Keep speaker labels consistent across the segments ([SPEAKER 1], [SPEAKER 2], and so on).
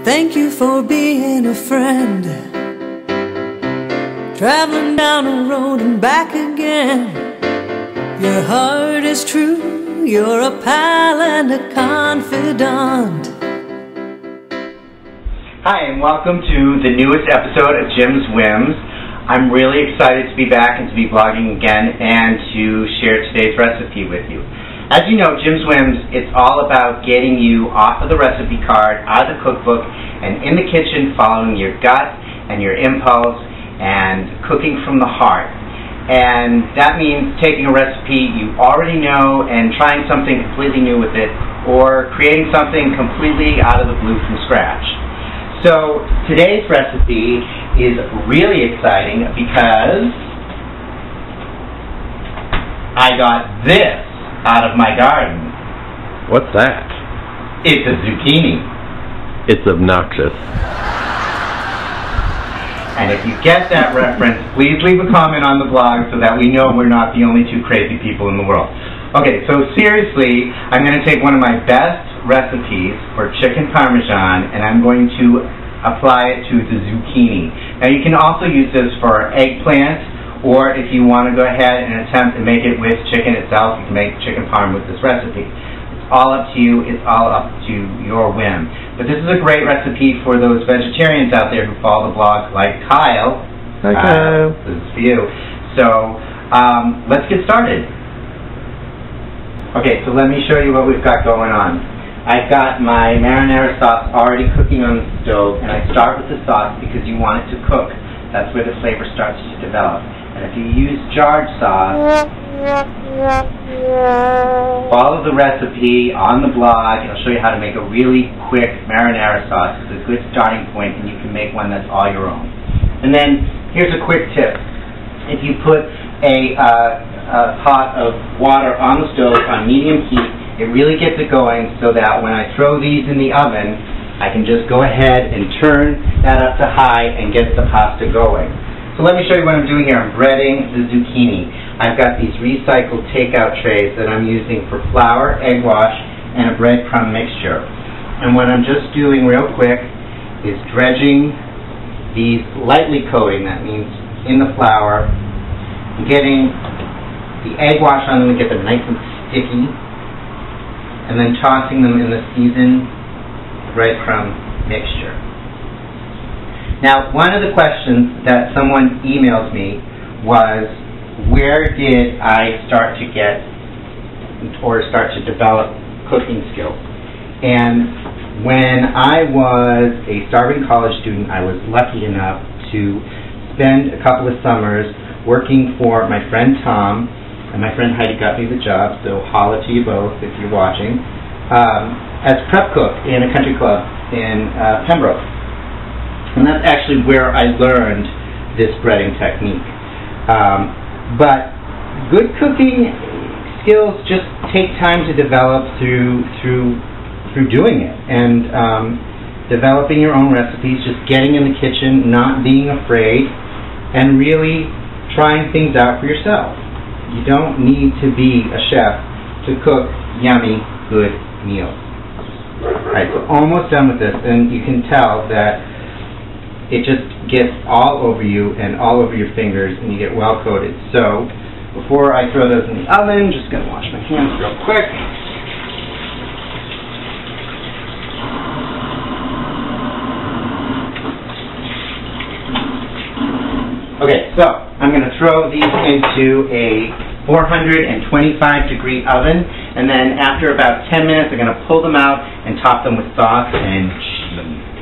[SPEAKER 1] Thank you for being a friend, traveling down the road and back again. Your heart is true, you're a pal and a confidant.
[SPEAKER 2] Hi, and welcome to the newest episode of Jim's Whims. I'm really excited to be back and to be vlogging again and to share today's recipe with you. As you know, Jim's Whims, it's all about getting you off of the recipe card, out of the cookbook, and in the kitchen following your gut and your impulse and cooking from the heart. And that means taking a recipe you already know and trying something completely new with it, or creating something completely out of the blue from scratch. So today's recipe is really exciting because I got this out of my garden.
[SPEAKER 3] What's that?
[SPEAKER 2] It's a zucchini.
[SPEAKER 3] It's obnoxious.
[SPEAKER 2] And if you get that reference, please leave a comment on the blog so that we know we're not the only two crazy people in the world. Okay, so seriously, I'm going to take one of my best recipes for chicken Parmesan and I'm going to apply it to the zucchini. Now you can also use this for eggplant, or if you want to go ahead and attempt to make it with chicken itself, you can make chicken parm with this recipe. It's all up to you. It's all up to your whim. But this is a great recipe for those vegetarians out there who follow the blog, like Kyle.
[SPEAKER 3] Hi, Kyle.
[SPEAKER 2] This is for you. So let's get started. Okay, so let me show you what we've got going on. I've got my marinara sauce already cooking on the stove, and I start with the sauce because you want it to cook. That's where the flavor starts to develop. And if you use jarred sauce, follow the recipe on the blog. It'll show you how to make a really quick marinara sauce. It's a good starting point, and you can make one that's all your own. And then here's a quick tip. If you put a pot of water on the stove on medium heat, it really gets it going so that when I throw these in the oven, I can just go ahead and turn that up to high and get the pasta going. So let me show you what I'm doing here. I'm breading the zucchini. I've got these recycled takeout trays that I'm using for flour, egg wash, and a breadcrumb mixture. And what I'm just doing real quick is dredging these, lightly coating, that means in the flour, getting the egg wash on them to get them nice and sticky, and then tossing them in the seasoned breadcrumb mixture. Now, one of the questions that someone emailed me was, where did I start to get or start to develop cooking skills? And when I was a starving college student, I was lucky enough to spend a couple of summers working for my friend Tom, and my friend Heidi got me the job, so holla to you both if you're watching, as prep cook in a country club in Pembroke. And that's actually where I learned this breading technique. But good cooking skills just take time to develop through doing it, and developing your own recipes, just getting in the kitchen, not being afraid, and really trying things out for yourself. You don't need to be a chef to cook yummy, good meals. Alright, so almost done with this, and you can tell that it just gets all over you and all over your fingers, and you get well coated. So before I throw those in the oven, just going to wash my hands real quick. Okay, so I'm going to throw these into a 425-degree oven, and then after about 10 minutes, I'm going to pull them out and top them with sauce and cheese.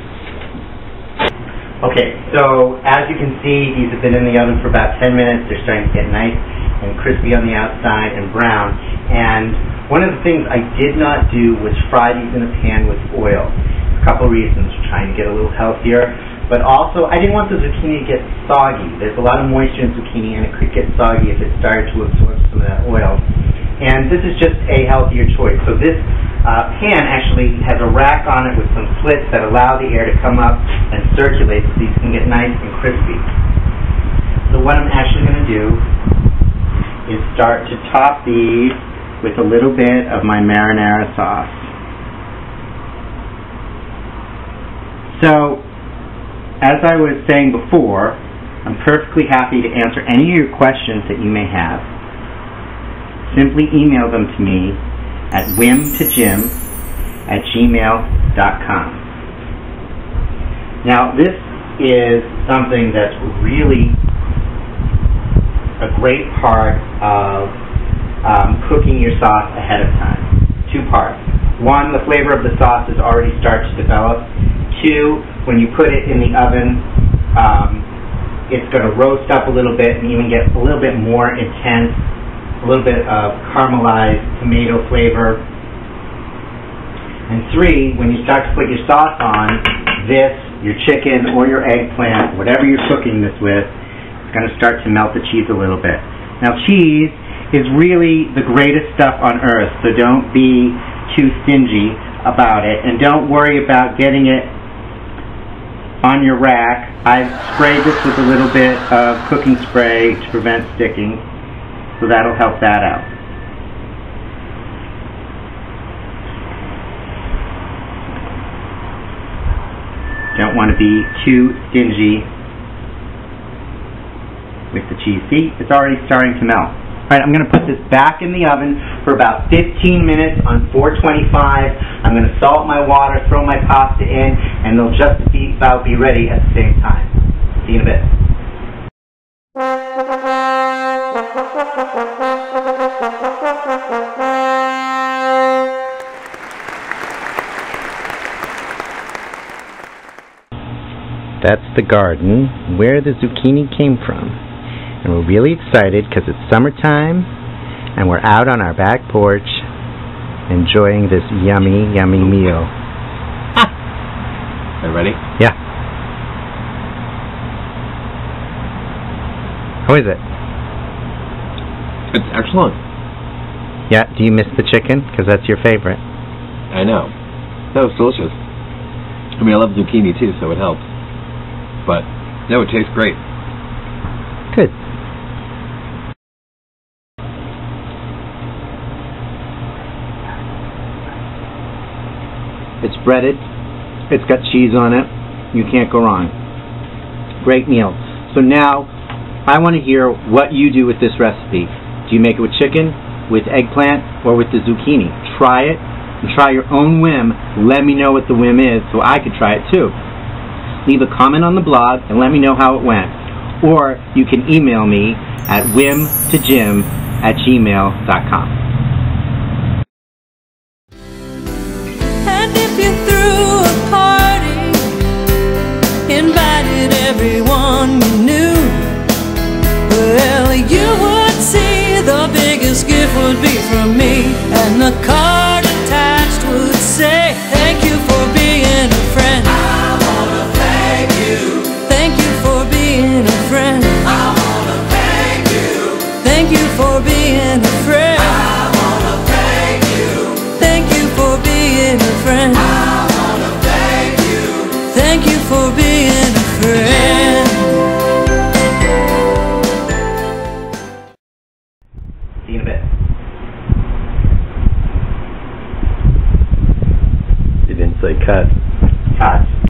[SPEAKER 2] Okay, so as you can see, these have been in the oven for about 10 minutes. They're starting to get nice and crispy on the outside and brown. And one of the things I did not do was fry these in a pan with oil. A couple reasons. Trying to get a little healthier. But also, I didn't want the zucchini to get soggy. There's a lot of moisture in zucchini, and it could get soggy if it started to absorb some of that oil. And this is just a healthier choice. So this pan actually has a rack on it with some slits that allow the air to come up and circulate so these can get nice and crispy. So what I'm actually going to do is start to top these with a little bit of my marinara sauce. So, as I was saying before, I'm perfectly happy to answer any of your questions that you may have. Simply email them to me at whimtojim@gmail.com. Now, this is something that's really a great part of cooking your sauce ahead of time. Two parts. One, the flavor of the sauce is already starting to develop. Two, when you put it in the oven, it's going to roast up a little bit and even get a little bit more intense, a little bit of caramelized tomato flavor. And three, when you start to put your sauce on, this, your chicken or your eggplant, whatever you're cooking this with, it's going to start to melt the cheese a little bit. Now, cheese is really the greatest stuff on earth, so don't be too stingy about it, and don't worry about getting it on your rack. I've sprayed this with a little bit of cooking spray to prevent sticking, so that'll help that out. Don't want to be too stingy with the cheese. See, it's already starting to melt. Alright, I'm going to put this back in the oven for about 15 minutes on 425. I'm going to salt my water, throw my pasta in, and they'll just about be ready at the same time. See you in a bit.
[SPEAKER 4] That's the garden where the zucchini came from. And we're really excited because it's summertime and we're out on our back porch enjoying this yummy, yummy meal.
[SPEAKER 3] Are you ready?
[SPEAKER 4] Yeah. How is it?
[SPEAKER 3] It's excellent.
[SPEAKER 4] Yeah, do you miss the chicken? Because that's your favorite.
[SPEAKER 3] I know. That was delicious. I mean, I love zucchini too, so it helps. But, no, it tastes great.
[SPEAKER 4] Good.
[SPEAKER 2] It's breaded. It's got cheese on it. You can't go wrong. Great meal. So now, I want to hear what you do with this recipe. Do you make it with chicken, with eggplant, or with the zucchini? Try it, and try your own whim. Let me know what the whim is so I could try it too. Leave a comment on the blog and let me know how it went. Or you can email me at whimtojim@gmail.com.
[SPEAKER 1] And if you threw a party, invited everyone you knew, well, you would see the biggest gift would be from me, and the car